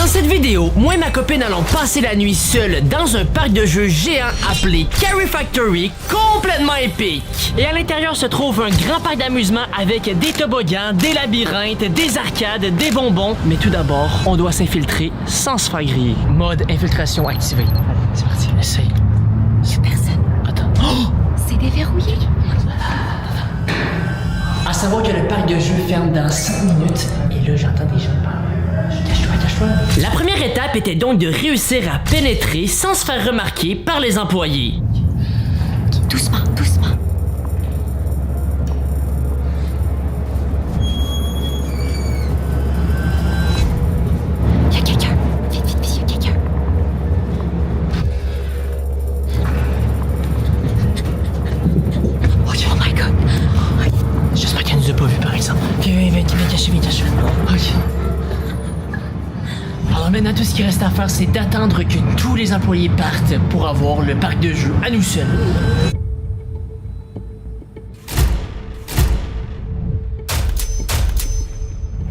Dans cette vidéo, moi et ma copine allons passer la nuit seule dans un parc de jeux géant appelé Carrie Factory, complètement épique. Et à l'intérieur se trouve un grand parc d'amusement avec des toboggans, des labyrinthes, des arcades, des bonbons. Mais tout d'abord, on doit s'infiltrer sans se faire griller. Mode infiltration activé. Allez, c'est parti, essaye. Y'a personne. Attends. Oh! C'est déverrouillé. À savoir que le parc de jeux ferme dans 5 minutes. Et là, j'entends des gens parler. Cache-toi. La première étape était donc de réussir à pénétrer sans se faire remarquer par les employés. Doucement. Y'a quelqu'un. Vite, y'a quelqu'un. Oh my god. J'espère qu'elle nous a pas vus, par exemple. Viens, cache. Ok. Alors maintenant, tout ce qui reste à faire, c'est d'attendre que tous les employés partent pour avoir le parc de jeux à nous seuls.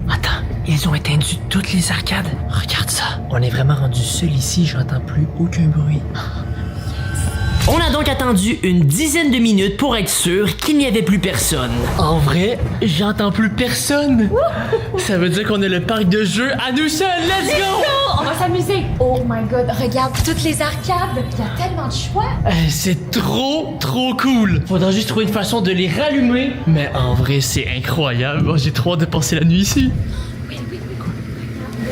Attends, ils ont éteint toutes les arcades. Regarde ça. On est vraiment rendu seul ici, j'entends plus aucun bruit. On a donc attendu une dizaine de minutes pour être sûr qu'il n'y avait plus personne. En vrai, j'entends plus personne. Ça veut dire qu'on a le parc de jeux à nous seuls. Let's go! On va s'amuser. Oh my god, regarde toutes les arcades. Il y a tellement de choix. C'est trop cool. Faudra juste trouver une façon de les rallumer. Mais en vrai, c'est incroyable. Oh, j'ai trop hâte de passer la nuit ici. Oui.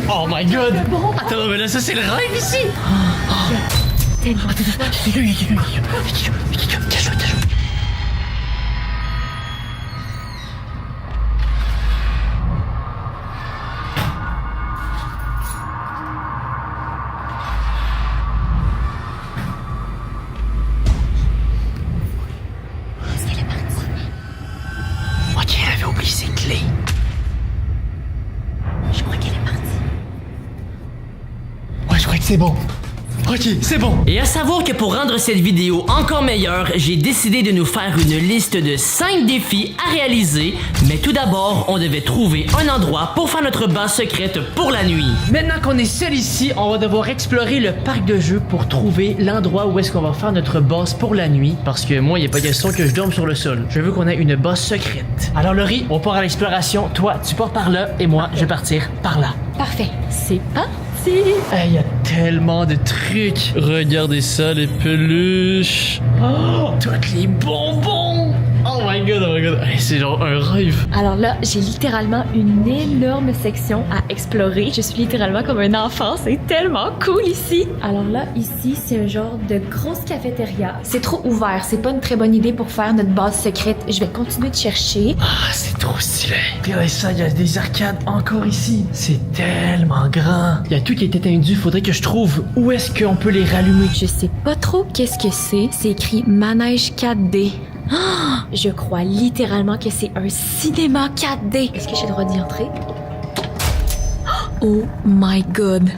Oh my god! Bon. Attends, mais là, ça, c'est le rêve ici. Cache-toi. Est-ce qu'elle est partie? Ok, elle avait oublié ses clés. Je crois qu'elle est partie. Ouais, je crois que c'est bon. Ok, c'est bon. Et à savoir que pour rendre cette vidéo encore meilleure, j'ai décidé de nous faire une liste de 5 défis à réaliser. Mais tout d'abord, on devait trouver un endroit pour faire notre base secrète pour la nuit. Maintenant qu'on est seul ici, on va devoir explorer le parc de jeux pour trouver l'endroit où est-ce qu'on va faire notre base pour la nuit. Parce que moi, il n'y a pas question que je dorme sur le sol. Je veux qu'on ait une base secrète. Alors Laurie, on part à l'exploration. Toi, tu pars par là et moi, je vais partir par là. Parfait. C'est parti. Il y a tellement de trucs. Regardez ça, les peluches. Oh, toutes les bonbons. Oh my god. Hey, c'est genre un rêve. Alors là, j'ai littéralement une énorme section à explorer. Je suis littéralement comme un enfant. C'est tellement cool ici. Alors là, ici, c'est un genre de grosse cafétéria. C'est trop ouvert. C'est pas une très bonne idée pour faire notre base secrète. Je vais continuer de chercher. Ah, c'est trop stylé. Regardez ça, il y a des arcades encore ici. C'est tellement grand. Il y a tout qui est étendu. Faudrait que je trouve où est-ce qu'on peut les rallumer. Je sais pas trop qu'est-ce que c'est. C'est écrit Manège 4D. Je crois littéralement que c'est un cinéma 4D. Est-ce que j'ai le droit d'y entrer? Oh my god.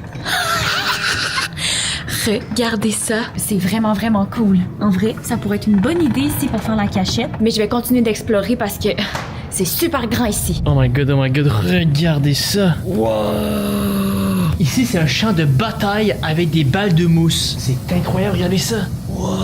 Regardez ça. C'est vraiment cool. En vrai, ça pourrait être une bonne idée ici pour faire la cachette. Mais je vais continuer d'explorer parce que c'est super grand ici. Oh my god, regardez ça. Wow. Ici, c'est un champ de bataille avec des balles de mousse. C'est incroyable, regardez ça. Wow.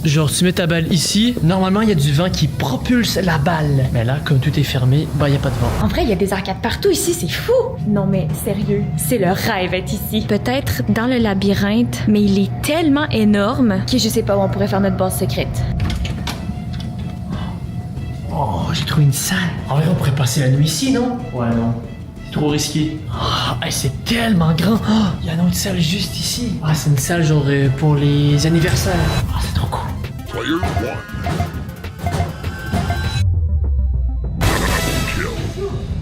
Genre, tu mets ta balle ici, normalement, il y a du vent qui propulse la balle. Mais là, comme tout est fermé, il n'y a pas de vent. En vrai, il y a des arcades partout ici, c'est fou. Non, mais sérieux, c'est le rêve d'être ici. Peut-être dans le labyrinthe, mais il est tellement énorme que je sais pas où on pourrait faire notre base secrète. Oh, j'ai trouvé une salle. En vrai, on pourrait passer la nuit ici, non? Ouais, non. Trop risqué. Oh, hey, c'est tellement grand. Il y a une autre salle juste ici. Ah, c'est une salle genre pour les anniversaires. Ah, c'est trop cool. Player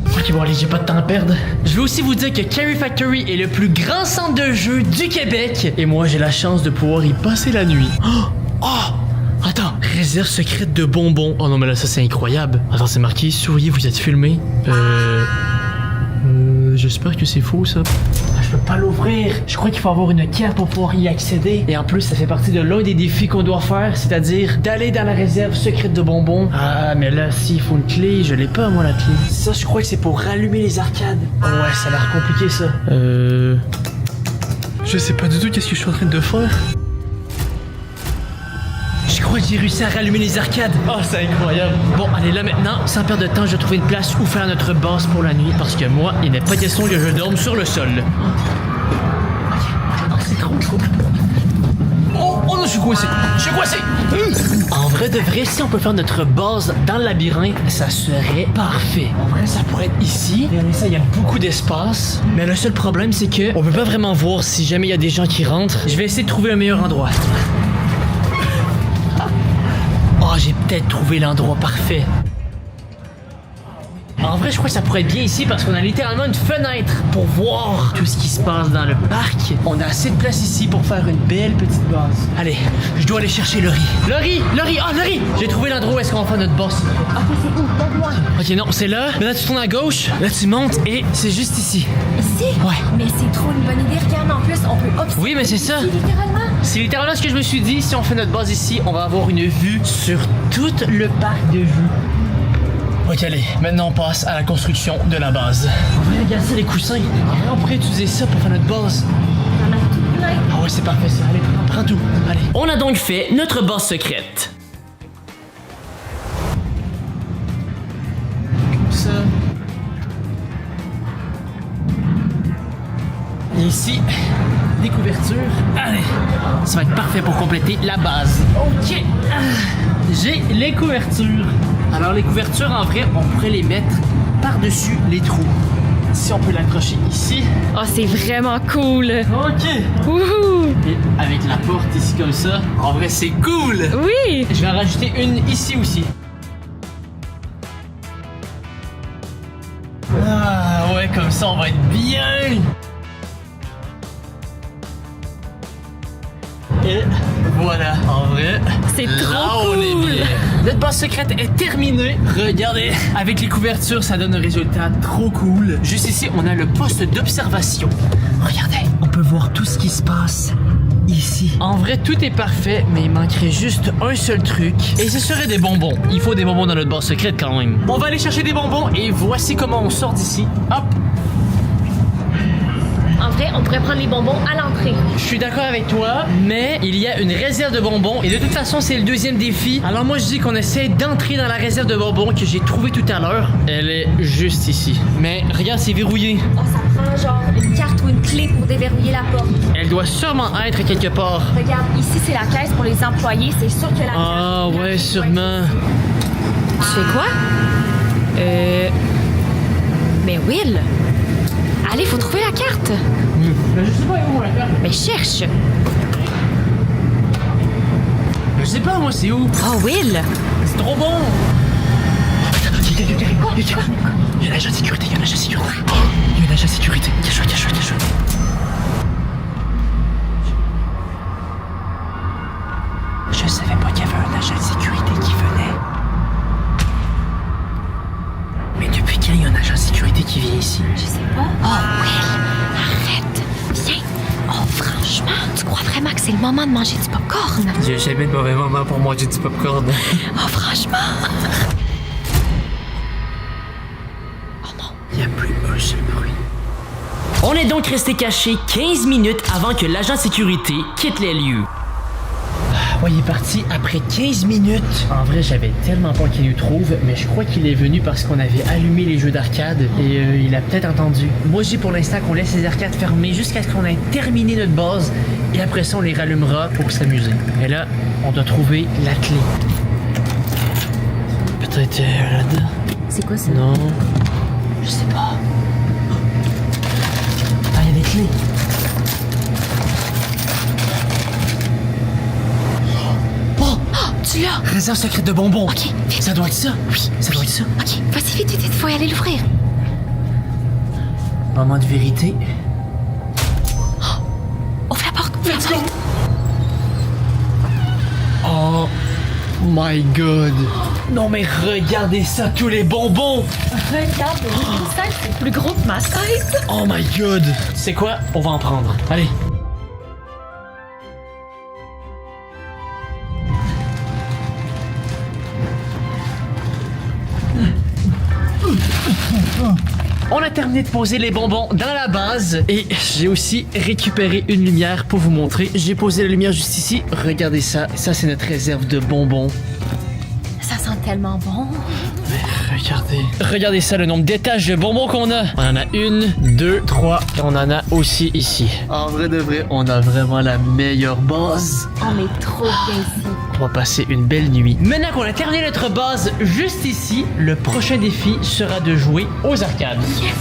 1. Ok, bon, allez, j'ai pas de temps à perdre. Je veux aussi vous dire que Carrie Factory est le plus grand centre de jeux du Québec. Et moi, j'ai la chance de pouvoir y passer la nuit. Attends, réserve secrète de bonbons. Oh non, mais là, ça, c'est incroyable. Attends, c'est marqué, souriez, vous êtes filmé. J'espère que c'est faux, ça. Je peux pas l'ouvrir. Je crois qu'il faut avoir une carte pour pouvoir y accéder. Et en plus, ça fait partie de l'un des défis qu'on doit faire, c'est-à-dire d'aller dans la réserve secrète de bonbons. Ah, mais là, s'il faut une clé, je l'ai pas, moi, la clé. Ça, je crois que c'est pour rallumer les arcades. Oh, ouais, ça a l'air compliqué, ça. Je sais pas du tout qu'est-ce que je suis en train de faire. Je crois que j'ai réussi à rallumer les arcades. Oh, c'est incroyable. Bon, allez, là maintenant, sans perdre de temps, je vais trouver une place où faire notre base pour la nuit. Parce que moi, il n'est pas question que je dorme sur le sol. Oh, c'est trop cool. Oh non, je suis coincé. Je suis coincé. En vrai de vrai, si on peut faire notre base dans le labyrinthe, ça serait parfait. En vrai, ça pourrait être ici. Regardez ça, il y a beaucoup d'espace. Mais le seul problème, c'est que on peut pas vraiment voir si jamais il y a des gens qui rentrent. Je vais essayer de trouver un meilleur endroit. Oh, j'ai peut-être trouvé l'endroit parfait. En vrai, je crois que ça pourrait être bien ici parce qu'on a littéralement une fenêtre pour voir tout ce qui se passe dans le parc. On a assez de place ici pour faire une belle petite base. Allez, je dois aller chercher Laurie. Laurie! Ah, Laurie! J'ai trouvé l'endroit où est-ce qu'on va faire notre boss. Ok, c'est où? Pas loin. Ok, non, c'est là. Maintenant, tu tournes à gauche. Là, tu montes et c'est juste ici. Ici? Ouais. Mais c'est trop une bonne idée. Regarde, en plus, on peut observer. Oui, mais c'est ça. ici, littéralement. C'est littéralement ce que je me suis dit. Si on fait notre base ici, on va avoir une vue sur tout le parc de vue. Ok, allez, maintenant on passe à la construction de la base. On va regarder ça, les coussins. En vrai, on pourrait utiliser ça pour faire notre base. On a tout plein. Ah ouais, c'est parfait ça. Allez, prends tout. Allez. On a donc fait notre base secrète. Comme ça. Et ici, des couvertures. Allez, ça va être parfait pour compléter la base. Ok. J'ai les couvertures. Alors les couvertures, en vrai, on pourrait les mettre par-dessus les trous. Si on peut l'accrocher ici. Oh, c'est vraiment cool. Ok. Wouhou. Et avec la porte ici comme ça, en vrai, c'est cool. Oui. Je vais en rajouter une ici aussi. Ah ouais, comme ça, on va être bien. Et voilà, en vrai, C'est là, trop on est cool. bien. Notre base secrète est terminée. Regardez, avec les couvertures, ça donne un résultat trop cool. Juste ici, on a le poste d'observation. Regardez, on peut voir tout ce qui se passe ici. En vrai, tout est parfait, mais il manquerait juste un seul truc. Et ce serait des bonbons. Il faut des bonbons dans notre base secrète quand même. On va aller chercher des bonbons et voici comment on sort d'ici. Hop. En vrai, on pourrait prendre les bonbons à l'entrée. Je suis d'accord avec toi, mais il y a une réserve de bonbons et de toute façon, c'est le deuxième défi. Alors moi, je dis qu'on essaie d'entrer dans la réserve de bonbons que j'ai trouvée tout à l'heure. Elle est juste ici. Mais regarde, c'est verrouillé. Oh, ça prend genre une carte ou une clé pour déverrouiller la porte. Elle doit sûrement être quelque part. Regarde, ici, c'est la caisse pour les employés. C'est sûr que la Ah carte- ouais, sûrement. Tu fais quoi? Mais Will! Allez, faut trouver la carte! Mais je sais pas où la carte. Mais cherche! Je sais pas moi, c'est où. Oh, Will! C'est trop bon. Il y a un agent de sécurité, il y a un agent de sécurité. Il y a un agent de sécurité. Cache-toi. Je savais pas qu'il y avait un agent de sécurité qui venait. Mais depuis quand il y a un agent de sécurité qui vient ici? Je sais pas. Oh, Will! Arrête! Viens! Oh, franchement, tu crois vraiment que c'est le moment de manger du popcorn? J'ai jamais de mauvais moment pour manger du popcorn. Oh, franchement! Oh non! Il n'y a plus un seul bruit. On est donc resté caché 15 minutes avant que l'agent de sécurité quitte les lieux. Ouais, il est parti après 15 minutes. En vrai, j'avais tellement peur qu'il nous trouve, mais je crois qu'il est venu parce qu'on avait allumé les jeux d'arcade et il a peut-être entendu. Moi, je dis pour l'instant qu'on laisse les arcades fermées jusqu'à ce qu'on ait terminé notre base et après ça, on les rallumera pour s'amuser. Et là, on doit trouver la clé. Peut-être là-dedans. C'est quoi ça? Non, je sais pas. Ah, il y a des clés. Tu l'as! Réserve secrète de bonbons. Ok, vite. Ça doit être ça. Oui. Ça doit être ça. Ok, vas-y, vite, faut y aller l'ouvrir. Moment de vérité. Ouvre la porte, ouvre la porte. Oh my god. Non mais regardez ça, tous les bonbons. Regarde, c'est le plus gros que ma tête. Oh my god. C'est quoi? On va en prendre. Allez. On a terminé de poser les bonbons dans la base et j'ai aussi récupéré une lumière pour vous montrer. J'ai posé la lumière juste ici. Regardez ça. Ça, c'est notre réserve de bonbons. Ça sent tellement bon. Regardez ça, le nombre d'étages de bonbons qu'on a. On en a 1, 2, 3 et on en a aussi ici. En vrai de vrai, on a vraiment la meilleure base. On est trop bien ici. On va passer une belle nuit. Maintenant qu'on a terminé notre base juste ici, le prochain défi sera de jouer aux arcades. Yes!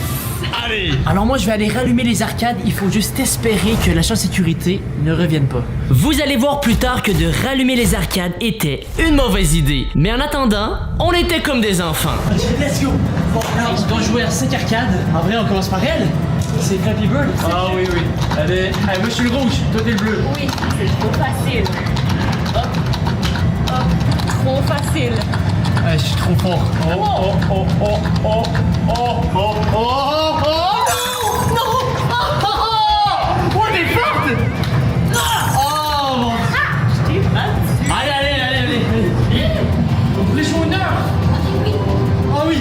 Allez! Alors moi je vais aller rallumer les arcades, il faut juste espérer que l'agent de sécurité ne revienne pas. Vous allez voir plus tard que de rallumer les arcades était une mauvaise idée. Mais en attendant, on était comme des enfants. Let's go! Bon, alors, on doit jouer à 5 arcades. En vrai, on commence par elle. C'est Flappy Bird. Ah oui, oui. Allez, moi je suis le rouge, toi t'es le bleu. Oui, c'est trop facile. Hop, hop, trop facile. Ah, je suis trop fort. Oh, oh, oh, oh, oh, oh, oh, oh, oh, non! Non! Oh, oh, oh! Oh, elle est forte! Oh, mon Dieu! Je t'ai battu. Allez. On pourrait jouer une heure. Ah oui.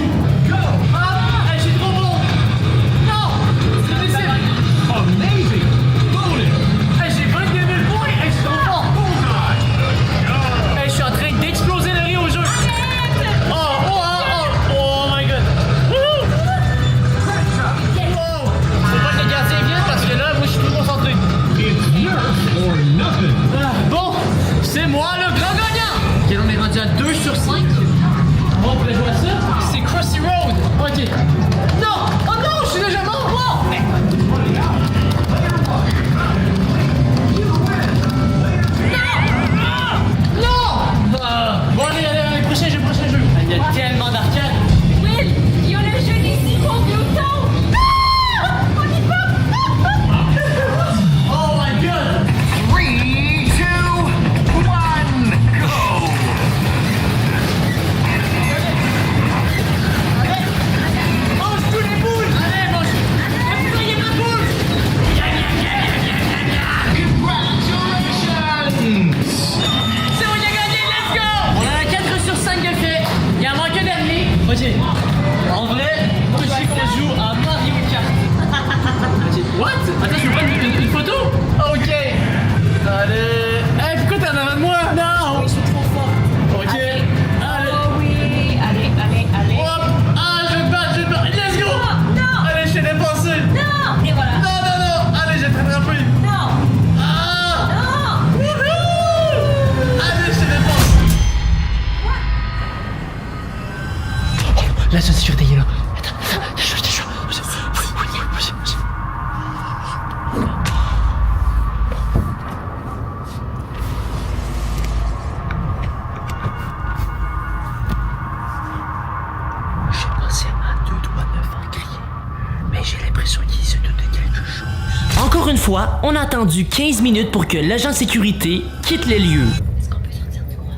Go! Ah, je suis trop bon. Non! C'est possible. Amazing! Hey, j'ai 22 000 points. Hey, je suis trop fort. Hey, je suis en train d'exploser le riz au jeu. Oh my god! Woo! Wow! Faut pas que le gardien vienne parce que là, moi je suis plus concentré. Bon, c'est moi le grand gagnant! Ok, on est rendu à 2 sur 5. Bon, on pourrait jouer à ça. C'est Crossy Road. Ok. Non! Oh non, je suis déjà mort! Oh! Non! Bon, allez, prochain jeu. Il y a tellement d'arcades. Will, il y a le jeu des hippos Newton. Ah! On y va! Oh my god! 3, 2, 1, go! Mange tous les boules! Allez, mange! Soyez ma boule! Congratulations! C'est bon, il a gagné, let's go! On a 4 sur 5 de fait. Il en manque un dernier. Ok. En vrai, moi je sais qu'on joue à Mario Kart. Ok. What? Attends, je peux prendre une photo? Ok. Allez. Hey, pourquoi t'es en avant de moi? Non! Je suis trop forte. Ok. Allez. Oh oui. Allez. Hop! Ah, je vais te battre. Let's go! Non. Allez, je t'ai dépassé. Non. Et voilà. Non! Allez, j'ai rattrapé. Non. Ah! Non. Wouhou! Allez, je te dépasse. La sécurité est là. Attends, je suis. J'ai passé à 2 doigts de faire crier, mais j'ai l'impression qu'il se doute de quelque chose. Encore une fois, on a attendu 15 minutes pour que l'agent de sécurité quitte les lieux. Est-ce qu'on peut sortir du coin?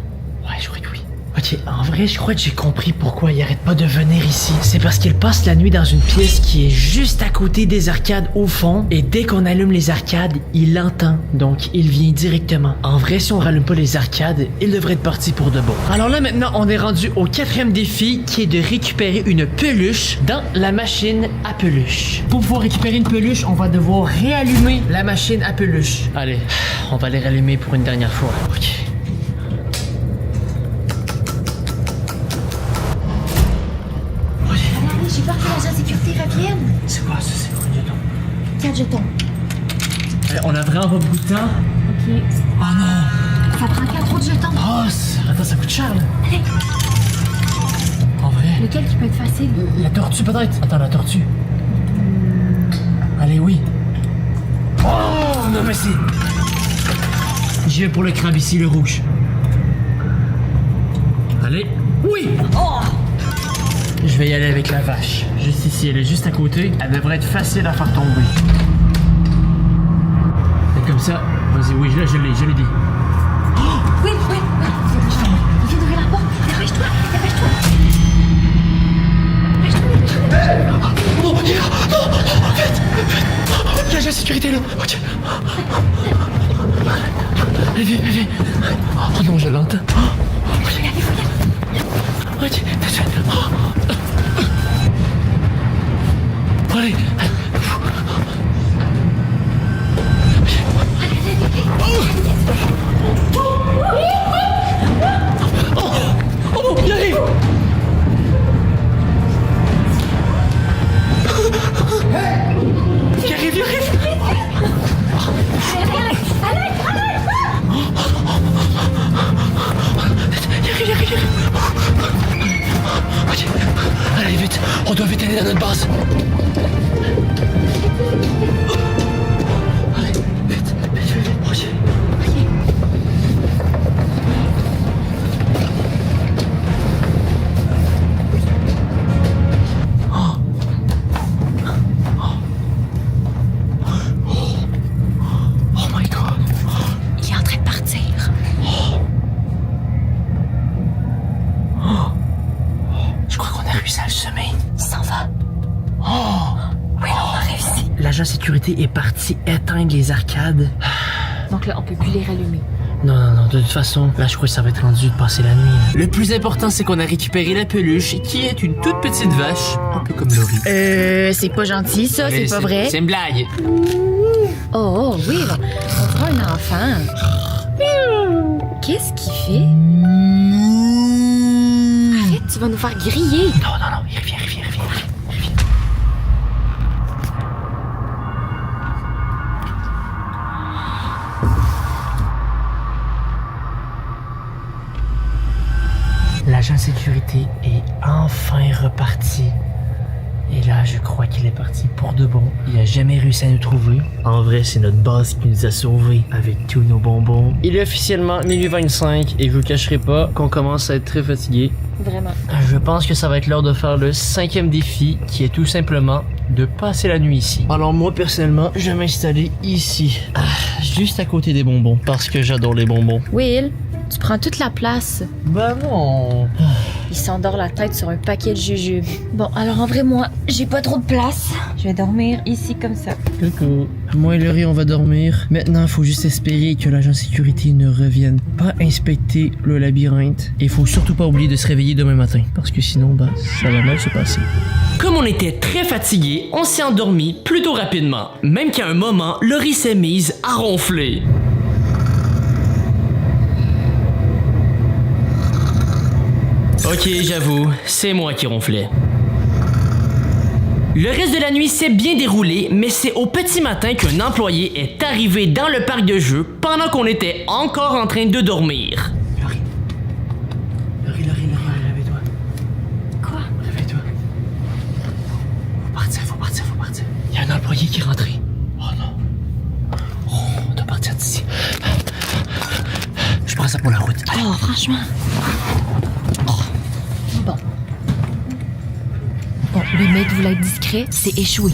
Ouais, je crois que oui. Ok, en vrai, je crois que j'ai compris pourquoi il arrête pas de venir ici. C'est parce qu'il passe la nuit dans une pièce qui est juste à côté des arcades au fond. Et dès qu'on allume les arcades, il l'entend. Donc, il vient directement. En vrai, si on rallume pas les arcades, il devrait être parti pour de bon. Alors là, maintenant, on est rendu au 4e défi qui est de récupérer une peluche dans la machine à peluche. Pour pouvoir récupérer une peluche, on va devoir réallumer la machine à peluche. Allez, on va les rallumer pour une dernière fois. Ok. Allez, j'ai peur que l'agent de sécurité revienne. C'est quoi ça? C'est quoi, jetons? 4 jetons. On a vraiment pas beaucoup de temps. Ok. Oh non! Ça prend 4 autres jetons. Oh, attends, ça coûte cher là. Allez. En vrai. Lequel qui peut être facile? La tortue peut-être. Attends, la tortue. Allez, oui. Oh, non mais c'est... J'y vais pour le crabe ici, le rouge. Allez. Oui! Oh! Je vais y aller avec la vache. Juste ici, elle est juste à côté. Elle devrait être facile à faire tomber. Et comme ça, vas-y, oui, là, je l'ai dit. Oui. Il vient d'ouvrir la porte. Dépêche-toi. Oh, il est là. Non, vite. Il y a la sécurité là. Ok. Elle vient. Oh non, je l'entends. Ok, t'as fait. Allez. Oh, il arrive. Il arrive, il arrive. Il arrive. Ok. Allez, vite. On doit vite aller dans notre base. Allez, vite. Ok. Oh my god. Il est en train de partir. Je crois qu'on a réussi à le semer. Il s'en va. Oui, on a réussi. L'agent sécurité est parti éteindre les arcades. Donc là, on peut plus les rallumer. Non, de toute façon, là je crois que ça va être rendu de passer la nuit. Là. Le plus important, c'est qu'on a récupéré la peluche, qui est une toute petite vache, un peu comme Laurie. C'est pas gentil, ça, c'est pas vrai. C'est une blague. Oh, oui, on prend un enfant. Qu'est-ce qu'il fait? Arrête, tu vas nous faire griller. Non, il revient. L'agent sécurité est enfin reparti. Et là, je crois qu'il est parti pour de bon. Il a jamais réussi à nous trouver. En vrai, c'est notre base qui nous a sauvés avec tous nos bonbons. Il est officiellement 18h25 et je vous cacherai pas qu'on commence à être très fatigué. Vraiment. Je pense que ça va être l'heure de faire le 5e défi, qui est tout simplement de passer la nuit ici. Alors moi, personnellement, je vais m'installer ici, juste à côté des bonbons, parce que j'adore les bonbons. Will, tu prends toute la place. Bah non. Il s'endort la tête sur un paquet de jujubes. Bon, alors en vrai, moi, j'ai pas trop de place. Je vais dormir ici comme ça. Coucou. Moi et Laurie, on va dormir. Maintenant, il faut juste espérer que l'agent sécurité ne revienne pas inspecter le labyrinthe. Et il faut surtout pas oublier de se réveiller demain matin, parce que sinon, bah, ça va mal se passer. Comme on était très fatigué, on s'est endormi plutôt rapidement. Même qu'à un moment, Laurie s'est mise à ronfler. Ok, j'avoue, c'est moi qui ronflais. Le reste de la nuit s'est bien déroulé, mais c'est au petit matin qu'un employé est arrivé dans le parc de jeux pendant qu'on était encore en train de dormir. Laurie, réveille-toi. Quoi? Réveille-toi. Faut partir. Il y a un employé qui est rentré. Oh non. Oh, on doit partir d'ici. Je prends ça pour la route. Oh, franchement. Bon, le mec voulait être discret, c'est échoué.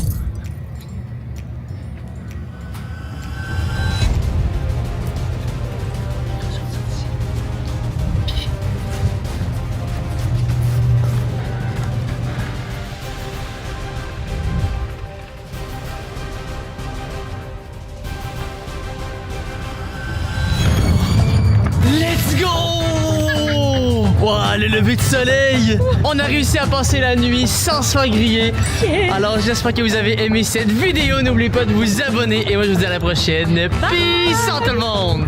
Let's go! Wow, le lever de soleil! On a réussi à passer la nuit sans se faire griller. Alors j'espère que vous avez aimé cette vidéo. N'oubliez pas de vous abonner et moi je vous dis à la prochaine. Peace out tout le monde!